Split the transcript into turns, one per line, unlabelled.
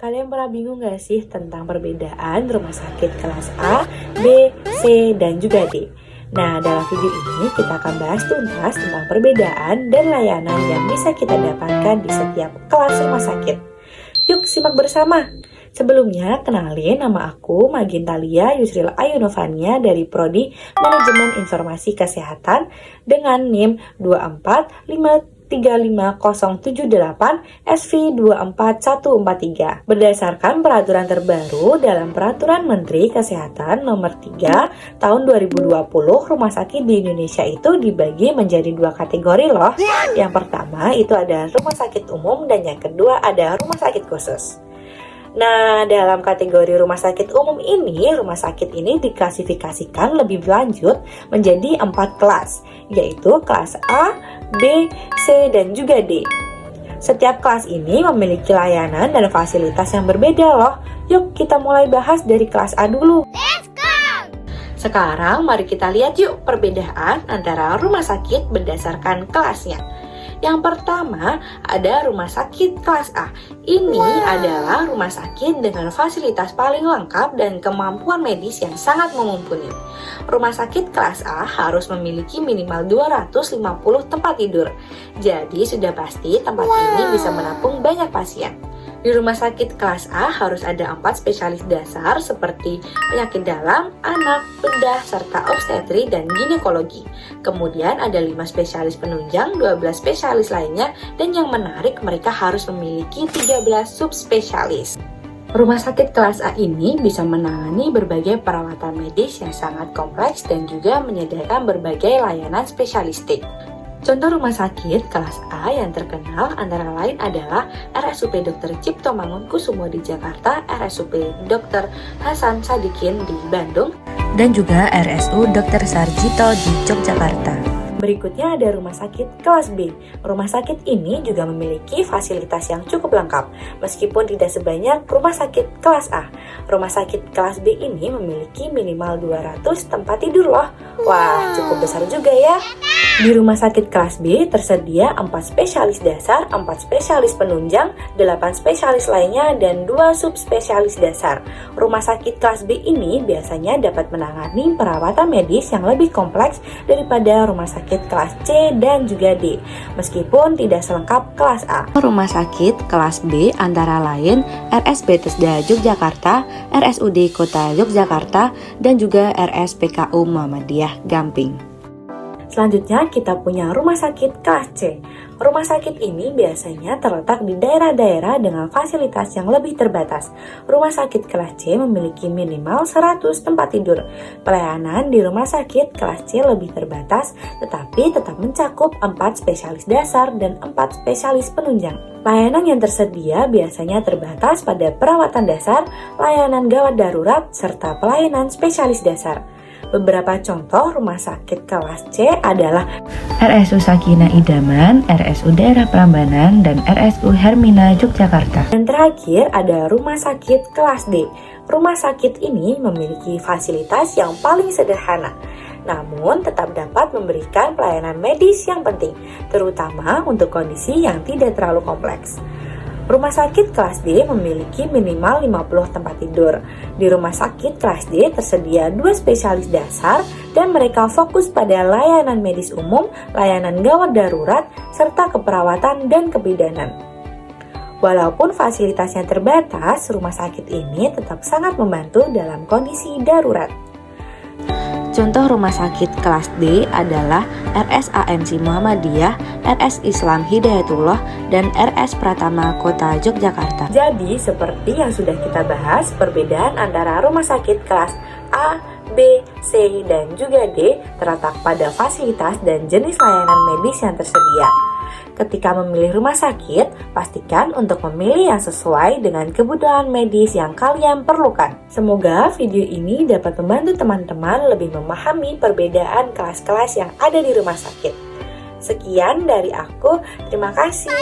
Kalian pernah bingung gak sih tentang perbedaan rumah sakit kelas A, B, C, dan juga D? Nah, dalam video ini kita akan bahas tuntas tentang perbedaan dan layanan yang bisa kita dapatkan di setiap kelas rumah sakit. Yuk simak bersama! Sebelumnya, kenalin nama aku Magintalia Yusril Ayunovania dari Prodi Manajemen Informasi Kesehatan dengan NIM 2453578 SV24143 berdasarkan peraturan terbaru dalam Peraturan Menteri Kesehatan Nomor 3 Tahun 2020. Rumah sakit di Indonesia itu dibagi menjadi dua kategori loh. Yang pertama itu ada rumah sakit umum dan yang kedua ada rumah sakit khusus. Nah, dalam kategori rumah sakit umum ini, rumah sakit ini diklasifikasikan lebih lanjut menjadi 4 kelas, yaitu kelas A, B, C, dan juga D. Setiap kelas ini memiliki layanan dan fasilitas yang berbeda loh. Yuk kita mulai bahas dari kelas A dulu. Let's go! Sekarang mari kita lihat yuk perbedaan antara rumah sakit berdasarkan kelasnya. Yang pertama, ada rumah sakit kelas A. Ini adalah rumah sakit dengan fasilitas paling lengkap dan kemampuan medis yang sangat mumpuni. Rumah sakit kelas A harus memiliki minimal 250 tempat tidur. Jadi sudah pasti tempat ini bisa menampung banyak pasien. Di rumah sakit kelas A harus ada 4 spesialis dasar seperti penyakit dalam, anak, bedah, serta obstetri dan ginekologi. Kemudian ada 5 spesialis penunjang, 12 spesialis lainnya, dan yang menarik mereka harus memiliki 13 subspesialis. Rumah sakit kelas A ini bisa menangani berbagai perawatan medis yang sangat kompleks dan juga menyediakan berbagai layanan spesialistik. Contoh rumah sakit kelas A yang terkenal antara lain adalah RSUP Dr. Cipto Mangunkusumo di Jakarta, RSUP Dr. Hasan Sadikin di Bandung, dan juga RSU Dr. Sarjito di Yogyakarta. Berikutnya ada rumah sakit kelas B. Rumah sakit ini juga memiliki fasilitas yang cukup lengkap, meskipun tidak sebanyak rumah sakit kelas A. Rumah sakit kelas B ini memiliki minimal 200 tempat tidur loh. Wah, cukup besar juga ya. Di rumah sakit kelas B tersedia 4 spesialis dasar, 4 spesialis penunjang, 8 spesialis lainnya, dan 2 subspesialis dasar. Rumah sakit kelas B ini biasanya dapat menangani perawatan medis yang lebih kompleks daripada rumah sakit kelas C dan juga D, meskipun tidak selengkap kelas A. Rumah sakit kelas B antara lain RS Bethesda Yogyakarta, RSUD Kota Yogyakarta, dan juga RSPKU Muhammadiyah Gamping. Selanjutnya kita punya rumah sakit kelas C. Rumah sakit ini biasanya terletak di daerah-daerah dengan fasilitas yang lebih terbatas. Rumah sakit kelas C memiliki minimal 100 tempat tidur. Pelayanan di rumah sakit kelas C lebih terbatas, tetapi tetap mencakup 4 spesialis dasar dan 4 spesialis penunjang. Layanan yang tersedia biasanya terbatas pada perawatan dasar, layanan gawat darurat, serta pelayanan spesialis dasar. Beberapa contoh rumah sakit kelas C adalah RSU Sakinah Idaman, RSU Daerah Prambanan, dan RSU Hermina Yogyakarta. Dan terakhir ada rumah sakit kelas D. Rumah sakit ini memiliki fasilitas yang paling sederhana, namun tetap dapat memberikan pelayanan medis yang penting, terutama untuk kondisi yang tidak terlalu kompleks. Rumah sakit kelas D memiliki minimal 50 tempat tidur. Di rumah sakit kelas D tersedia 2 spesialis dasar dan mereka fokus pada layanan medis umum, layanan gawat darurat, serta keperawatan dan kebidanan. Walaupun fasilitasnya terbatas, rumah sakit ini tetap sangat membantu dalam kondisi darurat. Contoh rumah sakit kelas D adalah RSAMC Muhammadiyah, RS Islam Hidayatullah, dan RS Pratama Kota Yogyakarta. Jadi, seperti yang sudah kita bahas, perbedaan antara rumah sakit kelas A, B, C, dan juga D terletak pada fasilitas dan jenis layanan medis yang tersedia. Ketika memilih rumah sakit, pastikan untuk memilih yang sesuai dengan kebutuhan medis yang kalian perlukan. Semoga video ini dapat membantu teman-teman lebih memahami perbedaan kelas-kelas yang ada di rumah sakit. Sekian dari aku, terima kasih.